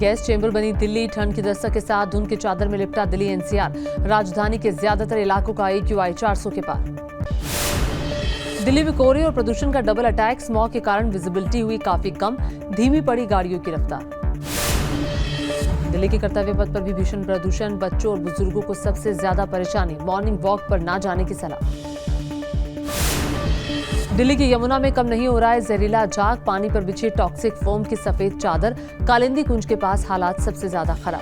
Gas chamber बनी दिल्ली, ठंड की दस्तक के साथ धुंध की चादर में लिपटा दिल्ली एनसीआर। राजधानी के ज्यादातर इलाकों का AQI 400 के पार। दिल्ली में कोहरे और प्रदूषण का डबल अटैक, स्मॉग के कारण विजिबिलिटी हुई काफी कम, धीमी पड़ी गाड़ियों की रफ्तार। दिल्ली के कर्तव्य पथ पर भी भीषण प्रदूषण, बच्चों और बुजुर्गों को सबसे ज्यादा परेशानी, मॉर्निंग वॉक पर ना जाने की सलाह। दिल्ली की यमुना में कम नहीं हो रहा है जहरीला झाग, पानी पर बिछी टॉक्सिक फोम की सफेद चादर, कालिंदी कुंज के पास हालात सबसे ज्यादा खराब।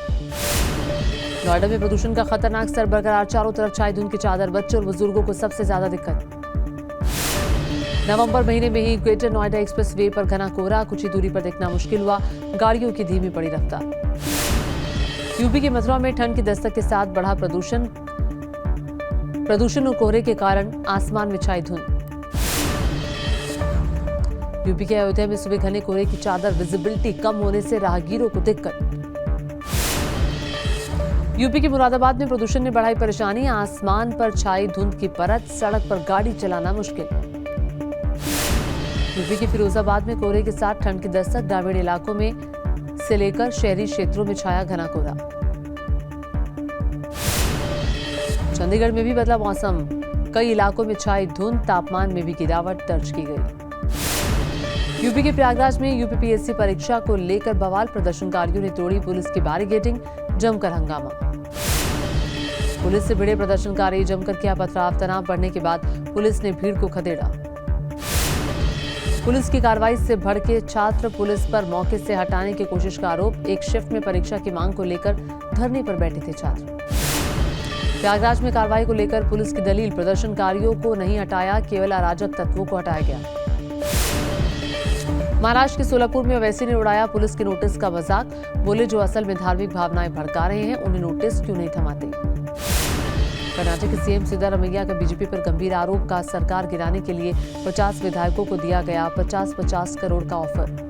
नोएडा में प्रदूषण का खतरनाक स्तर बरकरार, चारों तरफ छाई धुंध की चादर, बच्चों और बुजुर्गों को सबसे ज्यादा दिक्कत। नवंबर महीने में ही ग्रेटर नोएडा एक्सप्रेस वे पर घना कोहरा, कुछ ही दूरी पर देखना मुश्किल हुआ, गाड़ियों की धीमी पड़ी रफ्तार। यूपी के मथुरा में ठंड की दस्तक के साथ बढ़ा प्रदूषण और कोहरे के कारण आसमान में छाई धुंध। यूपी के अयोध्या में सुबह घने कोहरे की चादर, विजिबिलिटी कम होने से राहगीरों को दिक्कत। यूपी के मुरादाबाद में प्रदूषण ने बढ़ाई परेशानी, आसमान पर छाई धुंध की परत, सड़क पर गाड़ी चलाना मुश्किल। यूपी के फिरोजाबाद में कोहरे के साथ ठंड की दस्तक, ग्रामीण इलाकों में से लेकर शहरी क्षेत्रों में छाया घना कोहरा। चंडीगढ़ में भी बदला मौसम, कई इलाकों में छाई धुंध, तापमान में भी गिरावट दर्ज की गई। यूपी के प्रयागराज में यूपीपीएससी परीक्षा को लेकर बवाल, प्रदर्शनकारियों ने तोड़ी पुलिस की बैरिकेडिंग, जमकर हंगामा। पुलिस से भिड़े प्रदर्शनकारी, जमकर किया पथराव, तनाव बढ़ने के बाद पुलिस ने भीड़ को खदेड़ा। पुलिस की कार्रवाई से भड़के छात्र, पुलिस पर मौके से हटाने की कोशिश का आरोप। एक शिफ्ट में परीक्षा की मांग को लेकर धरने पर बैठे थे छात्र। प्रयागराज में कार्रवाई को लेकर पुलिस की दलील, प्रदर्शनकारियों को नहीं हटाया, केवल अराजक तत्वों को हटाया गया। महाराष्ट्र के सोलापुर में ओवैसी ने उड़ाया पुलिस के नोटिस का मजाक, बोले जो असल में धार्मिक भावनाएं भड़का रहे हैं उन्हें नोटिस क्यों नहीं थमाते। कर्नाटक के सीएम सिद्धारमैया का बीजेपी पर गंभीर आरोप का, सरकार गिराने के लिए 50 विधायकों को दिया गया 50-50 करोड़ का ऑफर।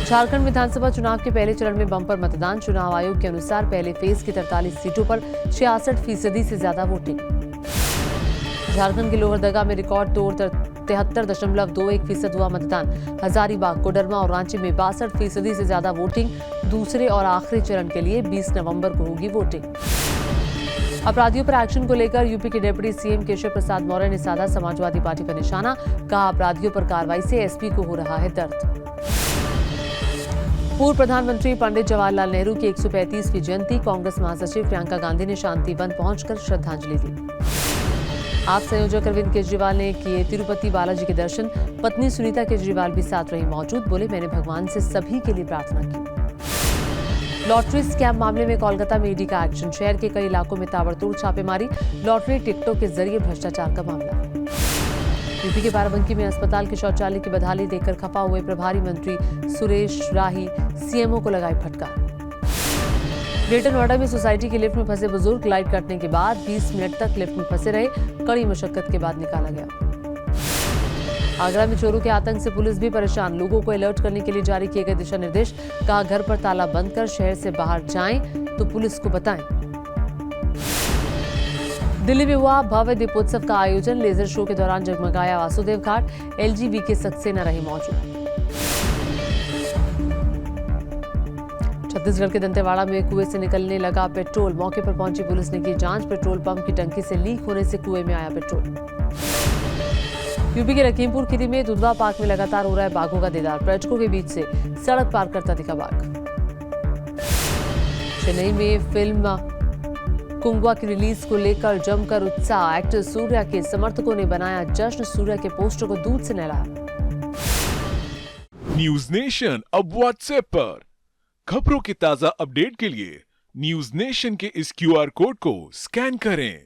झारखंड विधानसभा चुनाव के पहले चरण में बम्पर मतदान, चुनाव आयोग के अनुसार पहले फेज की 43 सीटों पर 66% से ज्यादा वोटिंग। झारखंड के लोहरदगा में रिकॉर्ड तोड़ 73.21% हुआ मतदान। हजारीबाग, कोडरमा और रांची में 62% से ज्यादा वोटिंग। दूसरे और आखिरी चरण के लिए 20 नवंबर को होगी वोटिंग। अपराधियों पर एक्शन को लेकर यूपी के डिप्टी सीएम केशव प्रसाद मौर्य ने साधा समाजवादी पार्टी पर निशाना, कहा अपराधियों पर कार्रवाई से एसपी को हो रहा है दर्द। पूर्व प्रधानमंत्री पंडित जवाहरलाल नेहरू की 135वीं जयंती, कांग्रेस महासचिव प्रियंका गांधी ने शांति वन पहुंचकर श्रद्धांजलि दी। आप संयोजक अरविंद केजरीवाल ने किए तिरुपति बालाजी के दर्शन, पत्नी सुनीता केजरीवाल भी साथ रही मौजूद, बोले मैंने भगवान से सभी के लिए प्रार्थना की। लॉटरी स्कैम मामले में कोलकाता में ईडी का एक्शन, शहर के कई इलाकों में ताबड़तोड़ छापेमारी, लॉटरी टिकटों के जरिए भ्रष्टाचार का मामला। यूपी के बाराबंकी में अस्पताल के शौचालय की बदहाली देखकर खफा हुए प्रभारी मंत्री सुरेश राही, सीएमओ को लगाई फटकार। ग्रेटर नोएडा में सोसाइटी की लिफ्ट में फंसे बुजुर्ग, लाइट कटने के बाद 20 मिनट तक लिफ्ट में फंसे रहे, कड़ी मशक्कत के बाद निकाला गया। आगरा में चोरों के आतंक से पुलिस भी परेशान, लोगों को अलर्ट करने के लिए जारी किए गए दिशा निर्देश, कहा घर पर ताला बंद कर शहर से बाहर जाएं तो पुलिस को बताएं। दिल्ली में हुआ भव्य दीपोत्सव का आयोजन, लेजर शो के दौरान जगमगाया वासुदेव घाट, LGV सक्सेना रहे मौजूद। छत्तीसगढ़ के दंतेवाड़ा में कुएं से निकलने लगा पेट्रोल, मौके पर पहुंची पुलिस ने की जांच, पेट्रोल पंप की टंकी से लीक होने से कुएं में आया पेट्रोल। यूपी के लखीमपुर खीरी में दुधवा पार्क में लगातार हो रहा है बाघों का दीदार, पर्यटकों के बीच से सड़क पार करता दिखा बाघ। चेन्नई में फिल्म कुंगवा की रिलीज को लेकर जमकर उत्साह, एक्टर सूर्या के समर्थकों ने बनाया जश्न, सूर्या के पोस्टर को दूध से नहलाया। न्यूज नेशन अब व्हाट्सएप पर खबरों के ताजा अपडेट के लिए न्यूज नेशन के इस QR कोड को स्कैन करें।